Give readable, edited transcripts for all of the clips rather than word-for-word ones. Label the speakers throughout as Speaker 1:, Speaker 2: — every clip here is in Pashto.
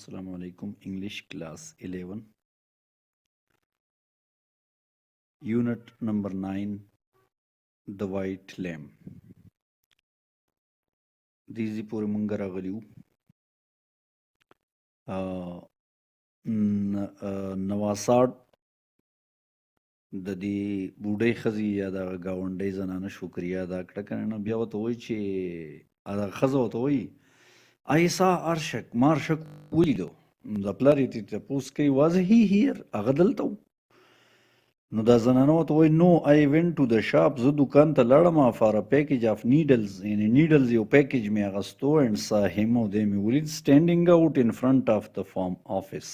Speaker 1: Assalamu alaikum. English class 11. Unit number 9. The White Lamb. دیزی پورې مونږ راغلي وو. نواساډ د دې بوډۍ ښځې یا د ګاونډۍ زنانه شکریا ادا کړه که نه، بیا ورته وایي چې هغه ښځه ورته وایي ایسا ارشک ما ارشک ولیدو. د پلار یې تپوس کوي واز هی هیر، هغه دلته و. نو دا زنانه ورته وایي نو آی وینټ ټو د شاپ، زه دکان ته لاړم فار ا پیکیج اف نیډلز، یعنې نیډلز یو پیکیج مې اخیستو اینډ سا هیم، او دی مې ولید سټینډینګ آوټ ان فرنټ اف د فارم آفیس،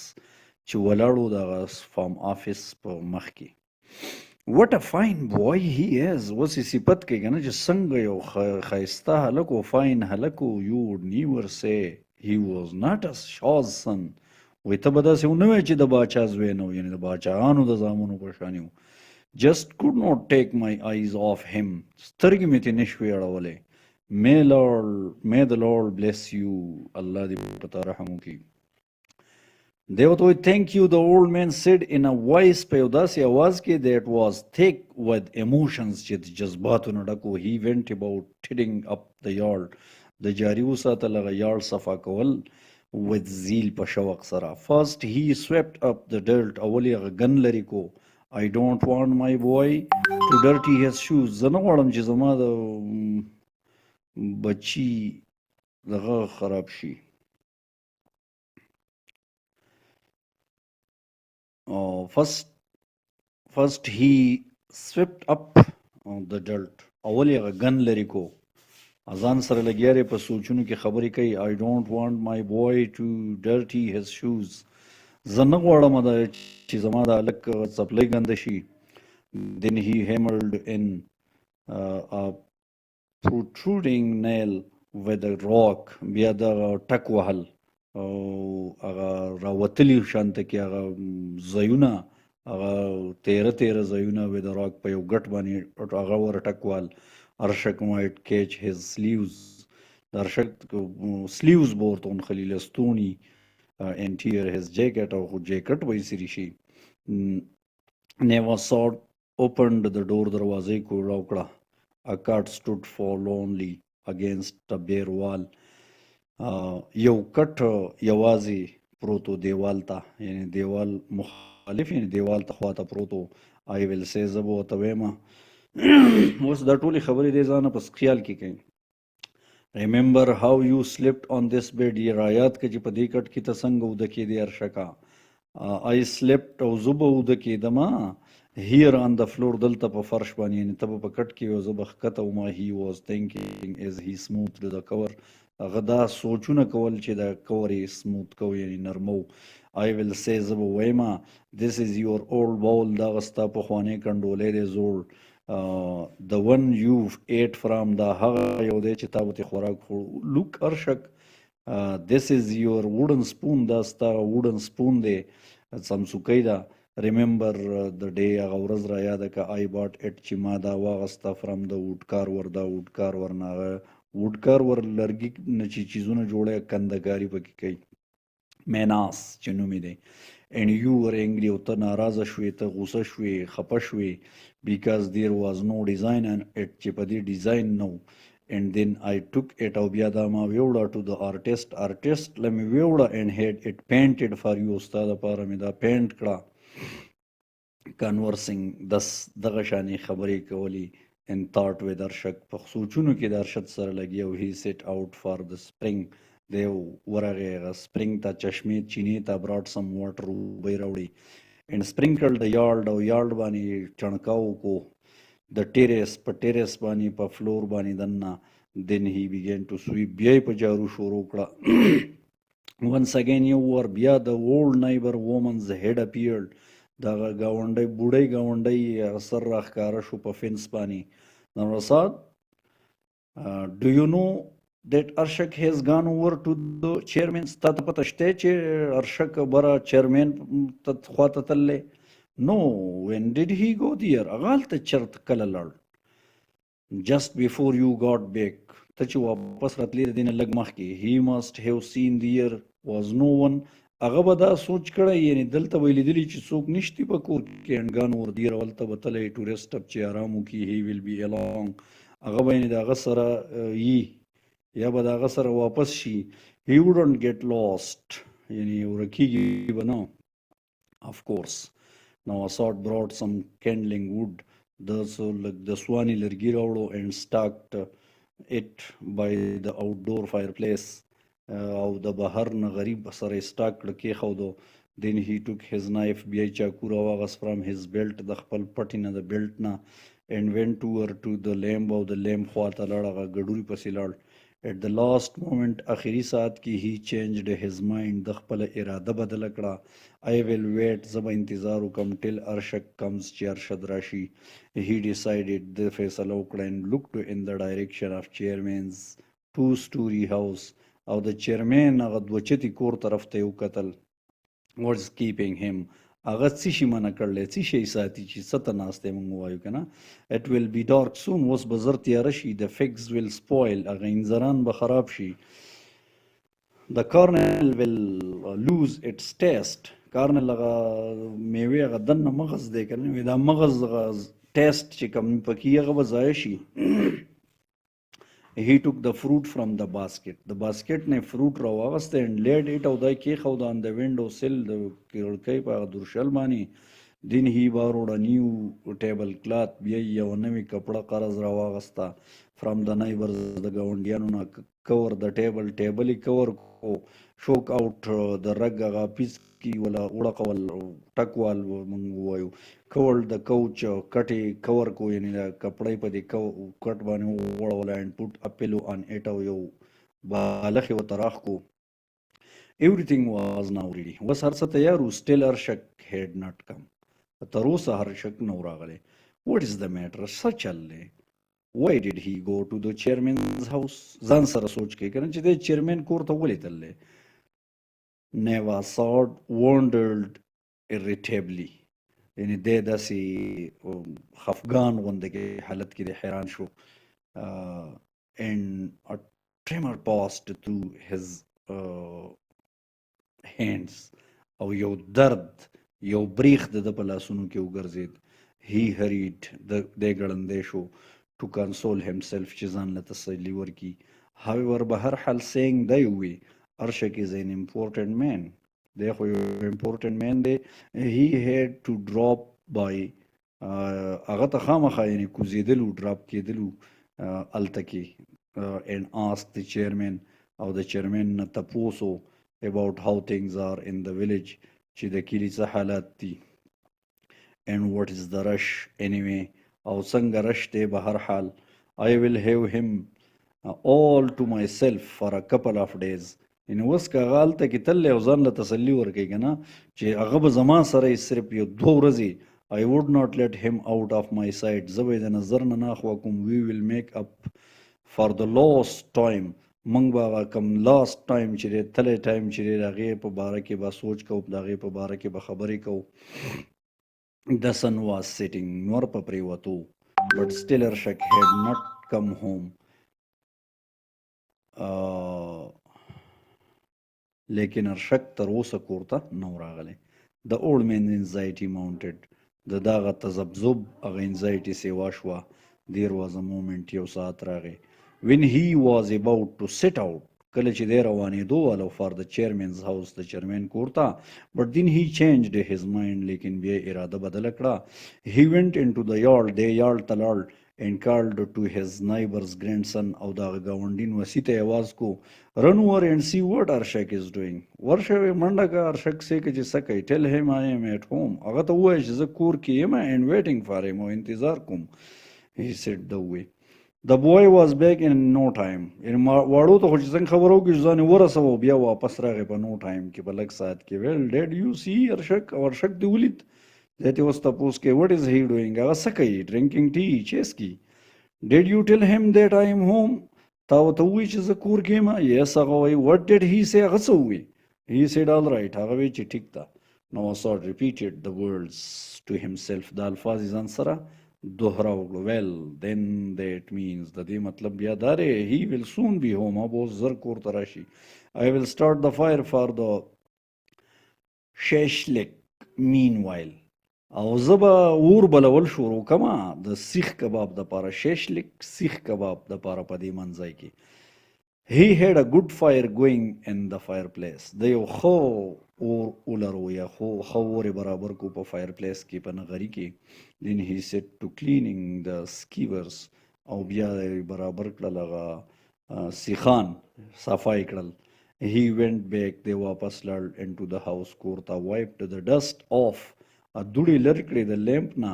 Speaker 1: چې ولاړ و د هغه فارم آفیس په مخ کې. وټ ا فاین بوای هی از، اوس یې صفت کوي که نه چې څنګه یو ښایسته هلک و، فاین هلک و. یو وډ نیور سی هی واز ناټ ا شاز سن، وایي ته به داسې ونه وایې چې د باچا زوی نه و، یعنې د باچاهانو د زامنو په شانې و. جسټ کوډ ناٹ ټیک مای آیز آف هیم، سترګې مې ترې نه شوې اړولی. مې د لارډ بلیس یو، الله دې په تا رحم وکړي. دی ورته وایي تھینک یو د اولډ مین سیډ ان ا وایس، په یو داسې اواز کې دیټ واز تھیک ود ایموشنز، چې د جذباتو نه ډک و. هی وینټ اباؤټ ټیډینګ اپ د یارډ، د جاري وساتل هغه یارډ صفا کول with zeal په شوق سره. first he swept up the dirt، اول یې هغه ګن لرې کو. I don't want my boy to dirty his shoes، زه نه غواړم چې زما د بچي دغه خراب شي. first he swept up the dirt، اول یې هغه ګن لرې کو. ځان سره لګیا دی په سوچونو کې خبرې کوي. I don't want my boy to dirty his shoes، زه نه غواړم چې زما د هلک څپلۍ ګنده شي. then he hammered in a protruding nail with a rock، بیا دغه ټک وهل او هغه راوتلي شانته کې هغه ځایونه، هغه تیره تیره ځایونه with a rock، په یو ګټ باندې هغه ور ټک وهل. ارشک might catch his sleeves، د ارشک سلیوز به ورته ونښلي، لستوڼي. and tear his jacket، او جیکټ به یې سري شي. Neversod opened the door، دروازه یې کوړاو کړه. A cat stood forlornly against a bare wall، یو کټ یوازې پروت و دیوال ته، یعنې دیوال مخالف، یعنې دیوال ته خواته پروت و. I will say، زه به ورته وایم. اوس دا ټولې خبرې دی ځانه پس خیال کې کوي. remember how you slept on this bed، یې رایاد که چې په دې کټ کې ته څنګه اوده کېدې ارشکه. I slept، او زه به اوده کېدم here on the floor، دلته په فرش باندې، یعنې ته به په کټ کې او زه به ښکته وم. he was thinking as he smoothed the cover، هغه دا سوچونه کول چې دا کور یې سموت کو، یعنې نرمو. I will say، زه به وایم this is your old bowl، دغه ستا پخوانی کنډولی دی زوړ. the one you've ate from، دا هغه یو دی چې تا به ترې خوراک خوړو. look ارشک this is your wooden spoon، دا ستا wooden spoon دی، څمڅوکی ده. remember the day، هغه ورځ را یاده که I bought it، چې ما دا واغسته from the woodcarver، دا woodcarver نه، هغه woodcarver لرګي نه چې چیزونه جوړوي، کندهکاري پکې کوي، میناس چې نوم یې دی. and you were angry، او ته ناراضه شوې، ته غوسه شوې، خفه شوې. because there was no design on it، چې په دې ډیزاین نه و. and then I took it، او بیا دا ما ویوړه to the artist له مې ویوړه and had it painted for you، ستا دپاره مې دا پینټ کړه. conversing، دغه شانې خبرې کولی. and thought with ارشک، په سوچونو کې د ارشد سره لګي. او he set out for the spring، دی ورغی هغه سپرینګ ته، چشمې چینې ته. brought some water، اوبه یې راوړي. and sprinkled the yard، او یارډ باندې چڼکاو کو. the terrace، په ټیرس باندې، په فلور باندې دننه. then he began to sweep، بیا یې په جارو شروع کړه. once again یو ور بیا the old neighbor woman's head appeared، دغه ګاونډۍ بوډۍ ګاونډۍ سر راښکاره شو په فینس باندې. نوساد do you know that Arshak has gone over to the chairman، ستا ته پته شته چې ارشک بره چیرمین ته خواته تللی؟ no when did he go there، هغه هلته چېرته کله لاړ؟ just before you got back، ته چې واپس راتلې د دې نه لږ مخکې. he must have seen there was no one هغه به دا سوچ کړی یعنی دلته به یې لیدلي چې څوک نشتی په کور کې انډګان وردیر ولته به تلی ټوریست ټپ چې آرام وکړي هی ویل بی الانګ هغه به یعنې د هغه سره یي یا به د هغه سره واپس شي هی وډنټ ګیټ لاست یعنی ورکیږي به نه of course. Now Assad brought some kindling wood. The Swani لرګي راوړو and stacked it by the outdoor fireplace. او د بهر نه غریب سره سټاک کړ کېښودو. Then he took his knife بیا یې چاقو راواغست from his belt د خپل پټي نه د بیلټ نه and went over to the lamp او د لیمپ خواته لاړ هغه ګډوري پسې لاړ. At the last moment آخري ساعت کې he changed his mind د خپله اراده بدله کړه. I will wait زه به انتظار وکم till ارشد comes چې ارشد راشي. He decided د فیصله وکړه and looked in the direction of chairman's two-story house او د چیرمین هغه دوه چتي کور طرف ته یې وکتل. What's keeping him هغه څه شي منع کړلی څه شی ساتي چې څه ته ناست دی موږ ووایو که نه. It will be dark soon اوس به زر تیاره شي. The figs will spoil هغه انځران به خراب شي. The kernel will lose its taste کارنل هغه میوې هغه دننه مغز دی که نه دا مغز ټیسټ چې کوم پکې هغه به ضایع شي. He took the fruit from the basket. د باسکټ نه فروټ راواغسته and laid it او دا کېښود on the window sill د کړکۍ په هغه درشل باندې. Then he borrowed a new table cloth بیا یو نوې کپړه قرض راواغسته from the neighbors د ګاونډیانو نه. cover the table ټیبل یې کور کو. shook out د رګ هغه پیس کی ولا وړقول ټکوال موږ ووایو. covered the couch کټ یې کور کو یعنې د کپړۍ په دې کټ باندې وړوله and put a pillow on it او یو بالښ یې ورته راښ کو. everything was now ready اوس هر څه تیار و. still ارشک had not come تر اوسه هرشک نه و راغلی. what is the matter څه چل دی. why did he go to the chairman's house ځان سره سوچ کوي که نه چې دی چیرمین کور ته ولې تللی. Nevassad wondered irritably یعنی دی داسې خفګان غونده کې حالت کې دی حیران شو. and a tremor passed through his hands او یو درد یو بریخ د ده په لاسونو کې وګرځېد. he hurried دی ګړندی شو to console himself چې ځان له تسلي ورکړي. however به هر حال saying دی ووی Arshak is an important man. Therefore, important man دی. He had to drop by هغه ته خامخا یعنې کوزېدلو ډراپ کېدلو هلته کې and ask the chairman او د چیرمین نه تپوسو about how things are in the village چې د کلي څه حالات دي. and what is the rush anyway او څنګه رش دی به هر حال. I will have him all to myself for a couple of days یعنې اوس که هغه هلته کې تللی او ځان له تسلي ورکوي که نه چې هغه به زما سره یې صرف یو 2 ورځې I would not let him out of my sight زه به یې د نظر نه ناخوا کوم. we will make up for the lost time موږ به هغه کوم لاست ټایم چې دی تلی ټایم چې دی د هغې په باره کې به سوچ کوو د هغې په باره کې به خبرې کوو. The sun was setting نور په پرېوتو but still Arshak had not come home. لیکن ارشک تر اوسه کور ته نه و راغلی. The old man's anxiety mounted د دا هغه تذبذب هغه انزایټي سیوا شوه. There was a moment یو ساعت راغی when he was about to set out کله چې دی روانېدو والا for the chairman's house د چیرمین کور ته. but then he changed his mind لیکن بیا اراده بدله کړه. he went into the yard دی یارډ ته لاړ and called to his neighbor's grandson او د هغه ګاونډي وسي ته یې اواز کو. run over and see what Arshak is doing ورشه منډه که ارشک سې که چې څه کوي. tell him I am at home هغه ته ووایه چې زه کور کې یم and waiting for him او انتظار کوم. he said the way The boy was back in no time واړو ته خو چې څنګه خبره وکړي چې ځان یې ورسوه بیا واپس راغی په no time کې په لږ ساعت کې. well did you see ارشک او ارشک دې ولید دی ته اوس تپوس کې what is he doing هغه څه کوي drinking tea چیسکي. did you tell him that I am home تا ورته ووایي چې زه کور کې یم. yes هغه وایي. what did he say هغه څه ووایي. he said all right هغه وایي چې ټیک ده. now Assad repeated the words to himself دا الفاظ یې ځان سره دوهرا وکړو. well then that means د دې مطلب بیا دا دی he will soon be home اب اوس زر کور ته راشي. I will start the fire for the شیشلک meanwhile او زبا اور بلول شروع کما د سیخ کباب د پاره شیشلک سیخ کباب د پاره پدې منځای کې he had a good fire going in the fireplace د یو خو اور ولرو یا خو اور برابر کو په فایر پلیس کې په نغری کې then he said to cleaning the skewers او بیا برابر کړل هغه سیخان صفای کړل he went back they واپس لاړ into the house کور ته wiped the dust off دوړې لرې کړې د لیمپ نه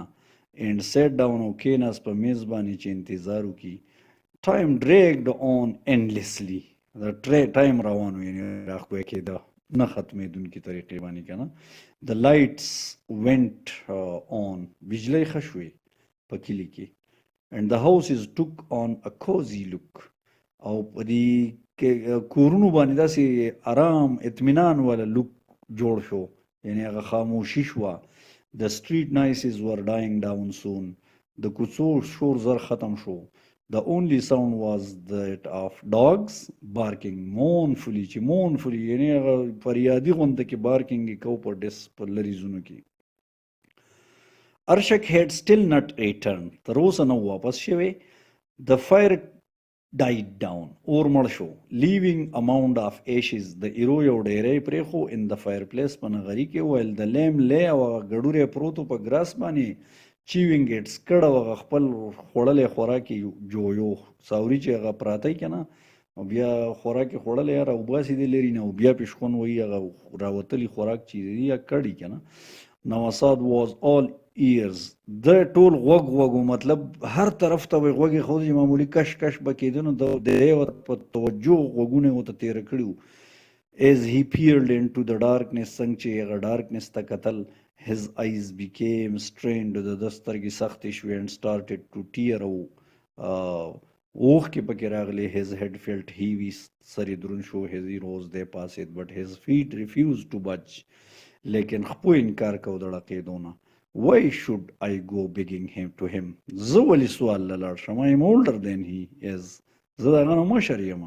Speaker 1: and sat down او کېناست په میز باندې چې انتظار وکړي time dragged on endlessly the time روان و یعنی راخوی کېده نه ختمېدونکي طریقې باندې که نه the lights went on بجلی ښه شوې په کلي کې and the houses took on a cozy look او په دې کورونو باندې داسې آرام اطمینان والا لوک جوړ شو یعنی هغه خاموشي شوه the street noises were dying down soon د کوڅو شور زر ختم شو the only sound was that of dogs barking mournfully چې mournfully یعنی هغه فریادي غونده کې barking یې کو په ډس په لرې ځونو کې Arshak had still not returned تر اوسه نه واپس شوی the fire died down اور مړ شو leaving a mound of ashes د ایرو یو ډیری پرېښو in the fireplace په نغري کې while the lamb lay او هغه ګډوری پروتو په ګراس باندې chewing it سکړ او هغه خپل خوړلی خوراکي جویو ساوري چې هغه پراتی که نه او بیا خوراکي خوړلی یاره اوباسې دی لري نه او بیا پېشخون وایي هغه راوتلي خوراک چې دی یا کړي که نه نواساد was all ears د ټول غوږ مطلب هر طرف ته به غوږ خو چې معمولی کش کش به کېده نو د دې په توجه غوږونه ورته تېره کړي وو as he peered into the darkness څنګه چې هغه ډارکنس ته کتل his eyes became strained د ده سترګې سختې شوې and started to tear او اوښکې پکې راغلې his head felt heavy سر یې دروند شو his rose دی پاسېد but his feet refused to budge لیکن خپو انکار کو د ړقېدو نه why should I go begging him to him زه ولې سوال له لاړ شم I am older than he is زه د هغه نه مشر یم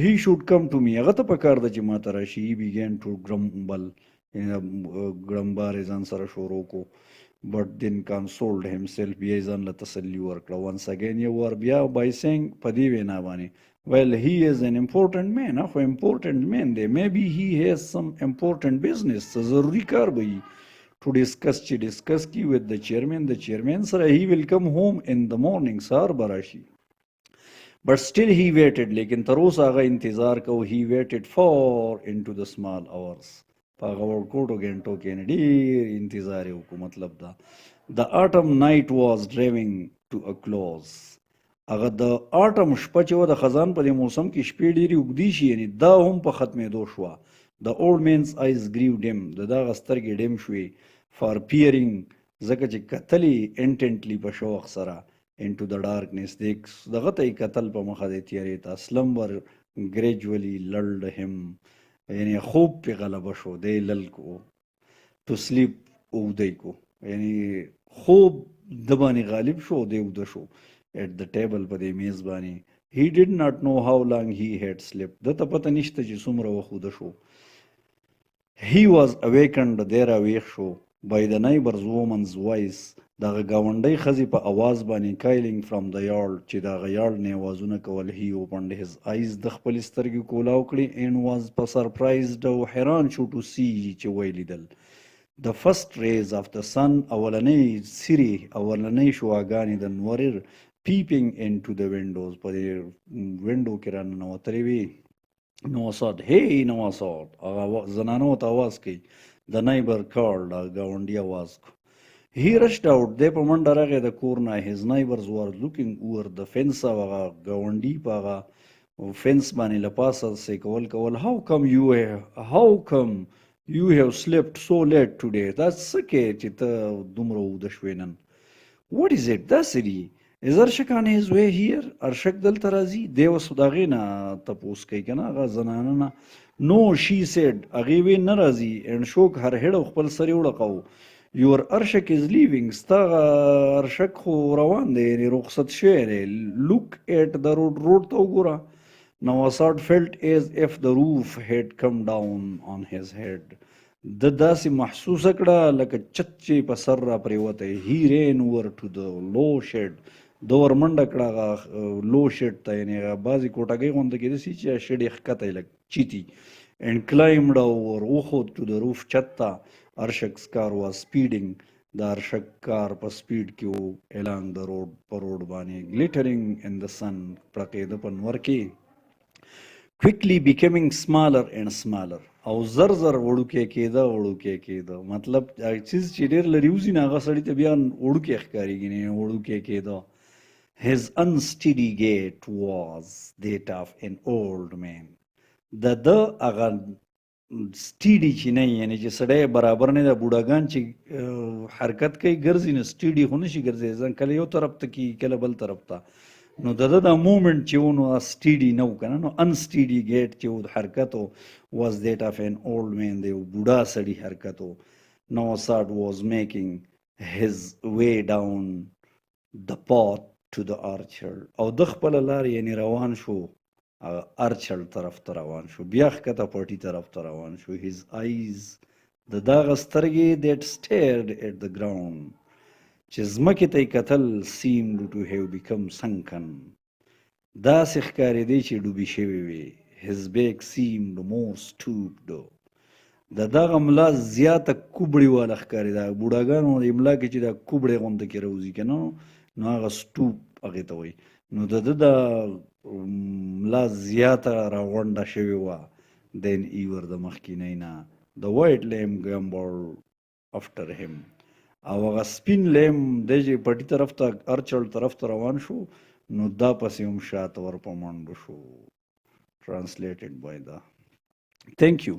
Speaker 1: he should come to me هغه ته پکار ده چې ما ته راشي he began to grumble ګړمبار یې ځان سره شروع کو but then consoled himself بیا یې ځان له تسلي ورکړه once again یو وار بیا by saying په دې وینا باندې well he is an important man خو important man دی maybe he has some important business ضروري کار به وي to discuss چې discuss کی with the chairman سره he will come home in the morning سهار به راشي but still he waited لیکن تر اوسه هغه انتظار کو he waited far into the small hours په هغه ورکوټو ګنټو کې ډېر انتظار یې وکړو مطلب دا the autumn night was drawing to a close هغه د autumn شپه چې وه د خزان په دې موسم کې شپې ډېرې اوږدې شي یعنی دا هم په ختمېدو شوه the old man's eyes grew dim د دغه سترګې ډیم شوې for peering ځکه چې کتلې intently په شوق سره into the darkness دغه ته یې کتل په مخه د تیارې ته slumber gradually lulled him یعنی خوب پې غلبه شو دی لل کو to sleep اوږدی کو یعنی خوب د باندې غالب شو دی اوږده شو at the table په دې میز باندې he did not know how long he had slept ده ته پته نشته چې څومره وخت اوږده شو he was awakened دی راویښ شو by the neighbor's woman's voice دغه ګاونډۍ ښځې په اواز باندې کایلینګ from the yard چې دغه یارډ نه اوازونه کول he opened his eyes د خپلې سترګې کولاو کړې and was په surprised او حیران شو to see چې ویې لیدل the first rays of the sun اولنۍ څیرې اولنۍ شعاګانې د نورر peeping into the windows په دې وینډو کې راننوتلې وې نواساد hey نواساد هغه زنانو ته اواز کوي the neighbor called ګاونډي आवाज کو he rushed out دی په منډه راغی د کور نه his neighbors were looking over the fence هغه ګاونډي په هغه فنس باندې له پاسه سې کول how come you have slept so late today دا څه کې چې ته دومره اوږده شوې نن what is it داسې دي is Arshak on his way here ارشک دلته راځي دی اوس د هغې نه تپوس کوي که نه هغه زنانه نه no she said هغې وې نه راځي and shook her head او خپل سر یې وړقو your Arshak is leaving ستا ارشک خو روان دی یعنې رخصت شوی دی look at the road ته وګوره Nawasad felt as if the roof had come down on his head د داسې محسوسه کړه لکه چت چې په سر را پرېوتی. هی رین اوور ټو د لو شیډ، ده ور منډه کړه هغه لو شیډ ته، یعنې هغه بعضې کوټګۍ غونته کېدای شي چې شیډ یې ښکته لږ چیتي. and climbed over وخوت to the roof چت ته. ارشک's car was speeding، د ارشک کار په سپیډ کې و along the road، په روډ باندې. glittering in the sun، پړقېده په نور کې. quickly becoming smaller and smaller، او زر زر وړوکی کېده وړوکی کېده. مطلب هغه چیز چې ډېر لرې وځي نه هغه سړي ته بیا وړوکی ښکارېږي نه وړوکی کېده. his unsteady gait was that of an old man، د ده هغه سټیډي چې نه یعنی چې سړی برابر نه ده. بوډاګان چې حرکت کوي ګرځي نو سټیډي خو نشي ګرځېدی، ځان کله یو طرف ته کېږي کله بل طرف ته. نو د ده دا مومنټ چې و نو سټیډي نه و که نه، نو انسټیډي ګیټ چې و حرکت و واز دیټ آف این اولډ مین، د یو بوډا سړي حرکت و. نو ساډ واز میکینګ هز وی ډاون د پات ټو د آرچر، او د خپله لار یعنې روان شو ارچل طرف ته روان شو، بیا ښکته پټي طرف ته روان شو. his eyes، د دا هغه سترګې that stared at the ground، چې ځمکې ته یې کتل. seemed to have become sunken، داسې ښکارېدی چې ډوبې شوې وې. his back seemed more stooped، د دغه ملا زیاته کوبړې واله ښکارېده. بوډاګانو د ملا کې چې دا کوبړې غونته کې راوځي که نه، نو هغه سټوپ هغې ته وایي. نو د ده د ملا زیاته راغونډه شوې وه دین ایور د مخکینۍ نه. د وایټ لیم ګمبل افټر هیم، او هغه سپین لیم دی چې پټي طرف ته ارچل طرف ته روان شو، نو دا پسې هم شاته ور په منډو شو. translated by the thank you